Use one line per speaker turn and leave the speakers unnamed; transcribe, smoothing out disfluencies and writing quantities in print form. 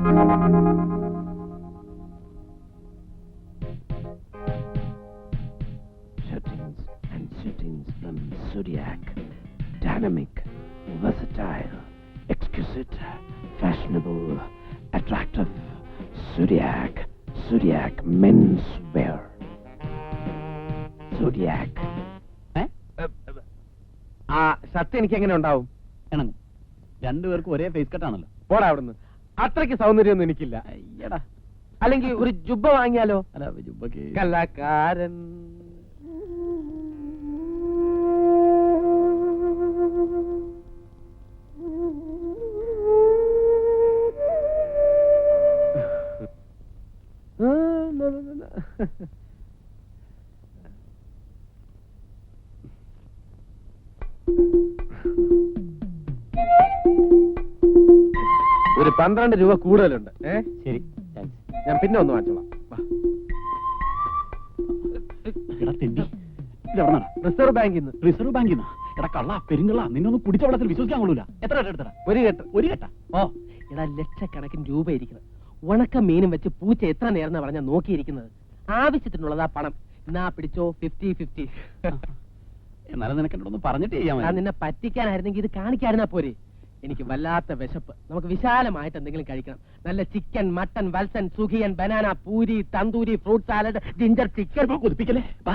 Shootings and shootings from Zodiac. Dynamic, versatile, exquisite, fashionable, attractive. Zodiac. Zodiac men's wear. Zodiac.
ആ shirt എനിക്ക് എങ്ങനെ ഉണ്ടാവും?
ഇണങ്ങും. രണ്ടുപേർക്കും ഒരേ ഫേസ് കട്ടാണല്ലോ.
പോടാ അവിടുന്ന്. അത്രയ്ക്ക് സൗന്ദര്യമൊന്നും എനിക്കില്ല.
അയ്യടാ.
അല്ലെങ്കിൽ ഒരു ജുബ്ബ വാങ്ങിയാലോ?
അല്ല ജുബ്ബക്ക്
കലാകാരൻ. ഒരു 12 രൂപ കൂടുതലുണ്ട്.
ശരി,
ഞാൻ പിന്നെ ഒന്ന് വാങ്ങിച്ചോളാം. റിസർവ് ബാങ്കിൽ നിന്ന്.
റിസർവ് ബാങ്കിൽ നിന്ന്? എടാ കള്ള പെരുങ്കള്ള, നിന്നൊന്ന് കുടിച്ച വെള്ളത്തിൽ വിശ്വസിക്കാൻ കൊള്ളൂല. എത്ര കെട്ട എടുത്തടാ? ഒരു കെട്ട.
ഓ എടാ, ലക്ഷക്കണക്കിന് രൂപ ഇരിക്കുന്നത്. ഉണക്ക മീനും വെച്ച് പൂച്ച എത്ര നേരം പറഞ്ഞാ നോക്കിയിരിക്കുന്നത്. ആവശ്യത്തിനുള്ളതാ പണം. എന്നാ പിടിച്ചോ, 50-50.
എന്നാലും നിനക്ക് എന്നോടൊന്ന് പറഞ്ഞിട്ട് ചെയ്യാൻ
ഞാൻ നിന്നെ പറ്റിക്കാനായിരുന്നെങ്കിൽ ഇത് കാണിക്കായിരുന്നാ പോരെ. എനിക്ക് വല്ലാത്ത വിശപ്പ്. നമുക്ക് വിശാലമായിട്ട് എന്തെങ്കിലും കഴിക്കണം. നല്ല ചിക്കൻ, മട്ടൻ, വത്സൻ, സുഖിയൻ, banana, puri, tandoori, fruit salad, ginger chicken.
കൊതിപ്പിക്കല്ലേ.